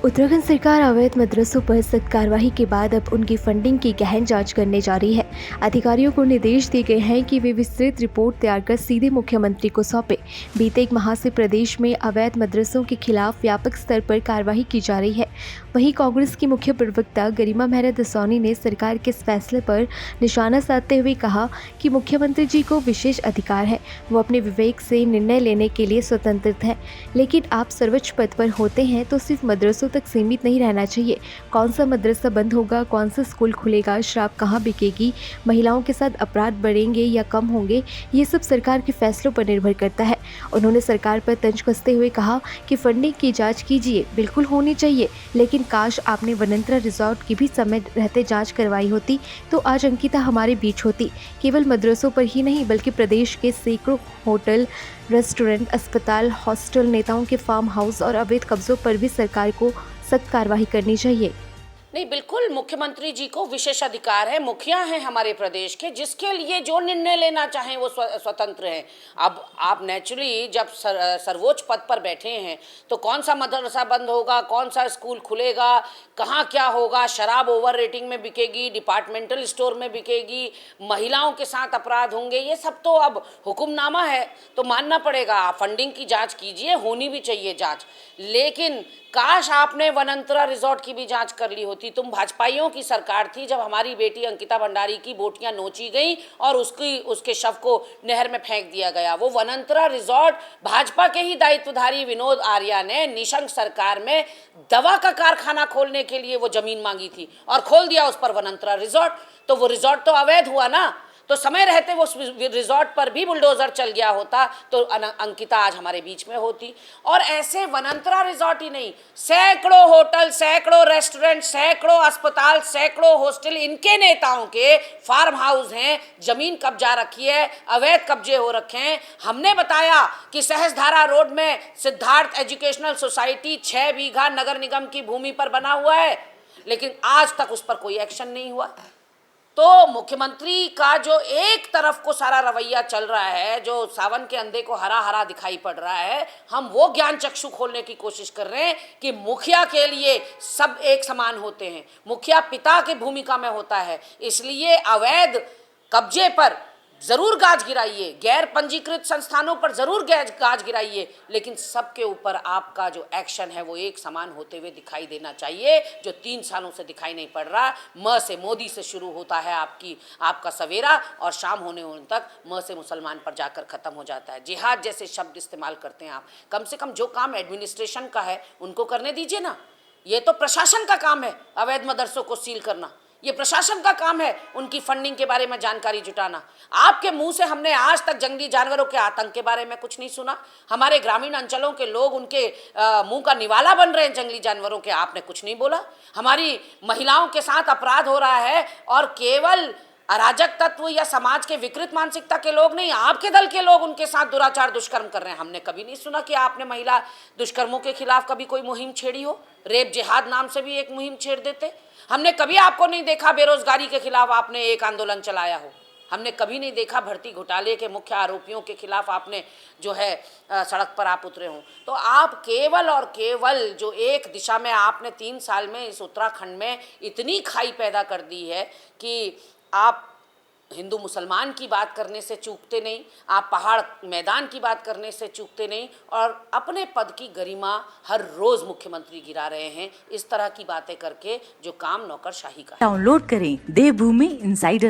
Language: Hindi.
उत्तराखंड सरकार अवैध मदरसों पर सख्त कार्रवाई के बाद अब उनकी फंडिंग की गहन जांच करने जा रही है। अधिकारियों को निर्देश दिए गए हैं कि वे विस्तृत रिपोर्ट तैयार कर सीधे मुख्यमंत्री को सौंपे। बीते एक माह से प्रदेश में अवैध मदरसों के खिलाफ व्यापक स्तर पर कार्रवाई की जा रही है। वहीं कांग्रेस की मुख्य प्रवक्ता गरिमा मेहरा दसौनी ने सरकार के इस फैसले पर निशाना साधते हुए कहा कि मुख्यमंत्री जी को विशेष अधिकार है, वो अपने विवेक से निर्णय लेने के लिए स्वतंत्र हैं, लेकिन आप सर्वोच्च पद पर होते हैं तो सिर्फ मदरसों तक सीमित नहीं रहना चाहिए। कौन सा मदरसा बंद होगा, कौन सा स्कूल खुलेगा, शराब कहाँ बिकेगी, महिलाओं के साथ अपराध बढ़ेंगे या कम होंगे, ये सब सरकार के फैसलों पर निर्भर करता है। उन्होंने सरकार पर तंज कसते हुए कहा कि फंडिंग की जांच कीजिए, बिल्कुल होनी चाहिए, लेकिन काश आपने वनंतरा रिजॉर्ट की भी समय रहते जांच करवाई होती तो आज अंकिता हमारे बीच होती। केवल मदरसों पर ही नहीं बल्कि प्रदेश के सैकड़ों होटल, रेस्टोरेंट, अस्पताल, हॉस्टल, नेताओं के फार्म हाउस और अवैध कब्जों पर भी सरकार को सख्त कार्रवाई करनी चाहिए। नहीं, बिल्कुल मुख्यमंत्री जी को विशेष अधिकार है। मुखिया हैं हमारे प्रदेश के, जिसके लिए जो निर्णय लेना चाहें वो स्वतंत्र हैं। अब आप नेचुरली जब सर्वोच्च पद पर बैठे हैं तो कौन सा मदरसा बंद होगा, कौन सा स्कूल खुलेगा, कहाँ क्या होगा, शराब ओवर रेटिंग में बिकेगी, डिपार्टमेंटल स्टोर में बिकेगी, महिलाओं के साथ अपराध होंगे, ये सब तो अब हुक्मनामा है तो मानना पड़ेगा। आप फंडिंग की जांच कीजिए, होनी भी चाहिए जांच, लेकिन काश आपने वनंतरा रिजॉर्ट की भी जांच कर ली होती। तुम भाजपाइयों की सरकार थी जब हमारी बेटी अंकिता भंडारी की बोटियां नोची गई और उसके शव को नहर में फेंक दिया गया। वो वनंतरा रिजॉर्ट भाजपा के ही दायित्वधारी विनोद आर्या ने निशंक सरकार में दवा का कारखाना खोलने के लिए वो जमीन मांगी थी और खोल दिया उस पर वनंतरा रिजॉर्ट। तो वो रिजॉर्ट तो अवैध हुआ ना। तो समय रहते वो रिजॉर्ट पर भी बुलडोजर चल गया होता तो अंकिता आज हमारे बीच में होती। और ऐसे वनंतरा रिजॉर्ट ही नहीं, सैकड़ों होटल, सैकड़ों रेस्टोरेंट, सैकड़ों अस्पताल, सैकड़ों हॉस्टल, इनके नेताओं के फार्म हाउस हैं, जमीन कब्जा रखी है, अवैध कब्जे हो रखे हैं। हमने बताया कि सहस्त्रधारा रोड में सिद्धार्थ एजुकेशनल सोसाइटी 6 बीघा नगर निगम की भूमि पर बना हुआ है, लेकिन आज तक उस पर कोई एक्शन नहीं हुआ। तो मुख्यमंत्री का जो एक तरफ को सारा रवैया चल रहा है, जो सावन के अंधे को हरा हरा दिखाई पड़ रहा है, हम वो ज्ञान चक्षु खोलने की कोशिश कर रहे हैं कि मुखिया के लिए सब एक समान होते हैं। मुखिया पिता की भूमिका में होता है, इसलिए अवैध कब्जे पर जरूर गाज गिराइए, गैर पंजीकृत संस्थानों पर जरूर गाज गिराइए, लेकिन सबके ऊपर आपका जो एक्शन है वो एक समान होते हुए दिखाई देना चाहिए, जो 3 सालों से दिखाई नहीं पड़ रहा। म से मोदी से शुरू होता है आपका सवेरा और शाम होने तक म से मुसलमान पर जाकर खत्म हो जाता है। जिहाद जैसे शब्द इस्तेमाल करते हैं आप। कम से कम जो काम एडमिनिस्ट्रेशन का है उनको करने दीजिए ना। ये तो प्रशासन का काम है अवैध मदरसों को सील करना, ये प्रशासन का काम है उनकी फंडिंग के बारे में जानकारी जुटाना। आपके मुंह से हमने आज तक जंगली जानवरों के आतंक के बारे में कुछ नहीं सुना। हमारे ग्रामीण अंचलों के लोग उनके मुंह का निवाला बन रहे हैं जंगली जानवरों के, आपने कुछ नहीं बोला। हमारी महिलाओं के साथ अपराध हो रहा है और केवल अराजक तत्व या समाज के विकृत मानसिकता के लोग नहीं, आपके दल के लोग उनके साथ दुराचार दुष्कर्म कर रहे हैं। हमने कभी नहीं सुना कि आपने महिला दुष्कर्मों के खिलाफ कभी कोई मुहिम छेड़ी हो। रेप जिहाद नाम से भी एक मुहिम छेड़ देते। हमने कभी आपको नहीं देखा बेरोजगारी के खिलाफ आपने एक आंदोलन चलाया हो। हमने कभी नहीं देखा भर्ती घोटाले के मुख्य आरोपियों के खिलाफ आपने जो है सड़क पर आप उतरे हों। तो आप केवल और केवल जो एक दिशा में आपने 3 साल में इस उत्तराखंड में इतनी खाई पैदा कर दी है कि आप हिंदू मुसलमान की बात करने से चूकते नहीं, आप पहाड़ मैदान की बात करने से चूकते नहीं, और अपने पद की गरिमा हर रोज मुख्यमंत्री गिरा रहे हैं इस तरह की बातें करके जो काम नौकरशाही का है। डाउनलोड करें देवभूमि इंसाइडर।